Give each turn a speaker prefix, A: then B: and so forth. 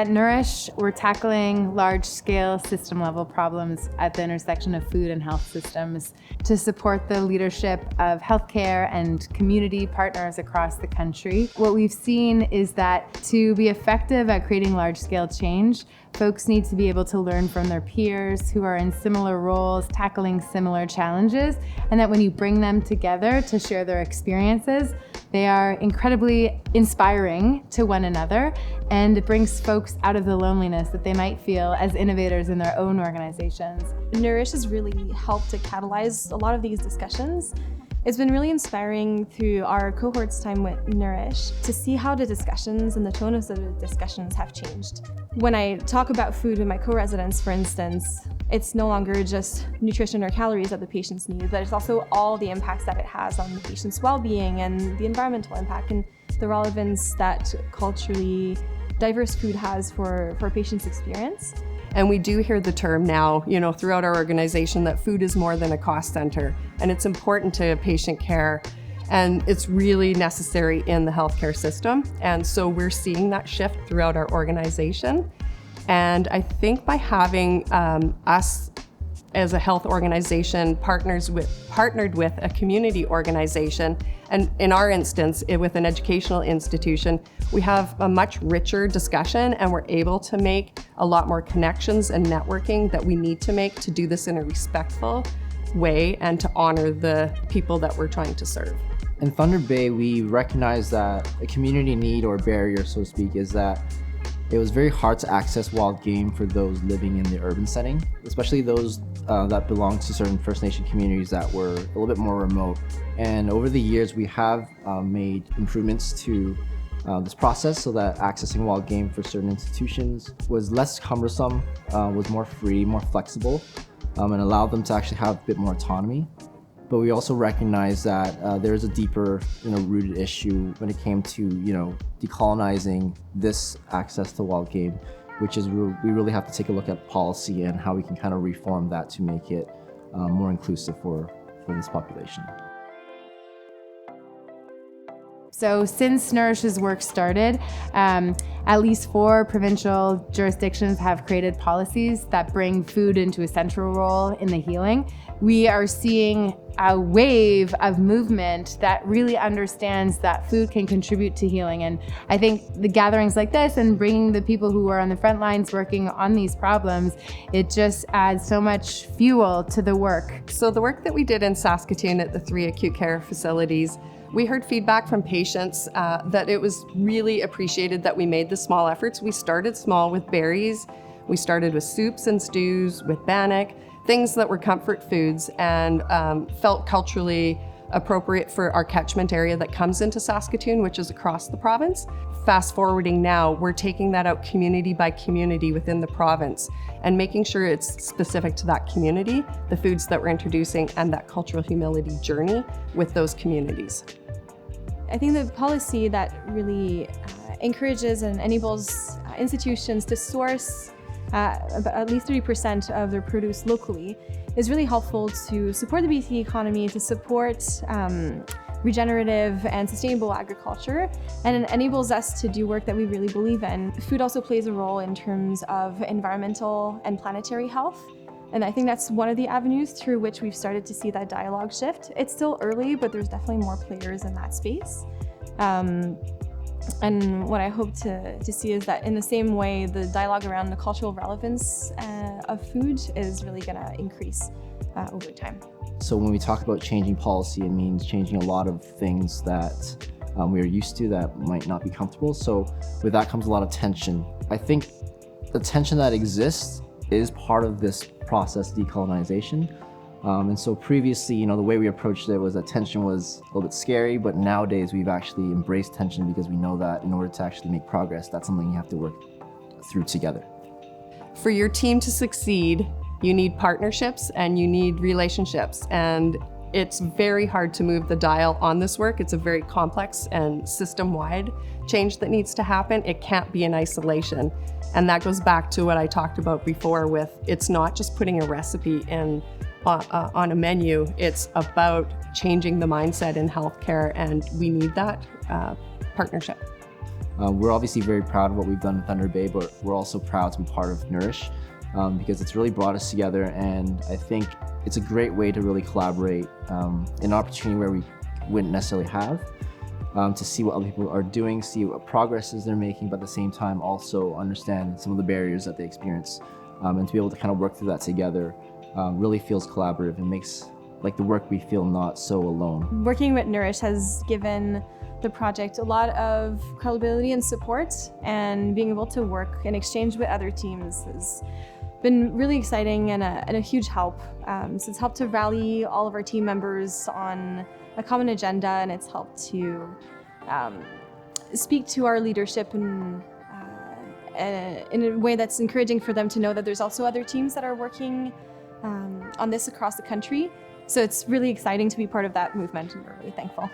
A: At Nourish, we're tackling large-scale system-level problems at the intersection of food and health systems to support the leadership of healthcare and community partners across the country. What we've seen is that to be effective at creating large-scale change, folks need to be able to learn from their peers who are in similar roles, tackling similar challenges, and that when you bring them together to share their experiences, they are incredibly inspiring to one another, and it brings folks out of the loneliness that they might feel as innovators in their own organizations.
B: Nourish has really helped to catalyze a lot of these discussions. It's been really inspiring through our cohort's time with Nourish to see how the discussions and the tone of the discussions have changed. When I talk about food with my co-residents, for instance, it's no longer just nutrition or calories that the patients need, but it's also all the impacts that it has on the patient's well-being and the environmental impact and the relevance that culturally diverse food has for a patient's experience.
C: And we do hear the term now, throughout our organization that food is more than a cost center, and it's important to patient care, and it's really necessary in the healthcare system. And so we're seeing that shift throughout our organization. And I think by having us as a health organization partnered with a community organization, and in our instance, with an educational institution, we have a much richer discussion and we're able to make a lot more connections and networking that we need to make to do this in a respectful way and to honor the people that we're trying to serve.
D: In Thunder Bay, we recognize that a community need or barrier, so to speak, is that it was very hard to access wild game for those living in the urban setting, especially those that belong to certain First Nation communities that were a little bit more remote. And over the years, we have made improvements to this process so that accessing wild game for certain institutions was less cumbersome, was more free, more flexible, and allowed them to actually have a bit more autonomy. But we also recognize that there is a deeper, rooted issue when it came to, decolonizing this access to wild game, which is we really have to take a look at policy and how we can kind of reform that to make it more inclusive for this population.
A: So since Nourish's work started, at least 4 provincial jurisdictions have created policies that bring food into a central role in the healing. We are seeing a wave of movement that really understands that food can contribute to healing. And I think the gatherings like this and bringing the people who are on the front lines working on these problems, it just adds so much fuel to the work.
C: So the work that we did in Saskatoon at the 3 acute care facilities, we heard feedback from patients that it was really appreciated that we made the small efforts. We started small with berries. We started with soups and stews, with bannock, things that were comfort foods and felt culturally appropriate for our catchment area that comes into Saskatoon, which is across the province. Fast forwarding now, we're taking that out community by community within the province and making sure it's specific to that community, the foods that we're introducing, and that cultural humility journey with those communities.
B: I think the policy that really encourages and enables institutions to source at least 30% of their produce locally is really helpful to support the BC economy, to support regenerative and sustainable agriculture, and it enables us to do work that we really believe in. Food also plays a role in terms of environmental and planetary health. And I think that's one of the avenues through which we've started to see that dialogue shift. It's still early, but there's definitely more players in that space. And what I hope to see is that in the same way, the dialogue around the cultural relevance of food is really going to increase over time.
D: So when we talk about changing policy, it means changing a lot of things that we are used to that might not be comfortable. So with that comes a lot of tension. I think the tension that exists is part of this process, decolonization. And so previously, the way we approached it was that tension was a little bit scary, but nowadays we've actually embraced tension because we know that in order to actually make progress, that's something you have to work through together.
C: For your team to succeed, you need partnerships and you need relationships. And it's very hard to move the dial on this work. It's a very complex and system-wide change that needs to happen. It can't be in isolation. And that goes back to what I talked about before with it's not just putting a recipe in on a menu, it's about changing the mindset in healthcare, and we need that partnership.
D: We're obviously very proud of what we've done in Thunder Bay, but we're also proud to be part of Nourish because it's really brought us together, and I think it's a great way to really collaborate, an opportunity where we wouldn't necessarily have, to see what other people are doing, see what progresses they're making, but at the same time also understand some of the barriers that they experience, and to be able to kind of work through that together really feels collaborative and makes like the work we feel not so alone.
B: Working with Nourish has given the project a lot of credibility and support, and being able to work and exchange with other teams has been really exciting and a huge help. So it's helped to rally all of our team members on a common agenda, and it's helped to speak to our leadership in a way that's encouraging for them to know that there's also other teams that are working on this across the country. So it's really exciting to be part of that movement, and we're really thankful.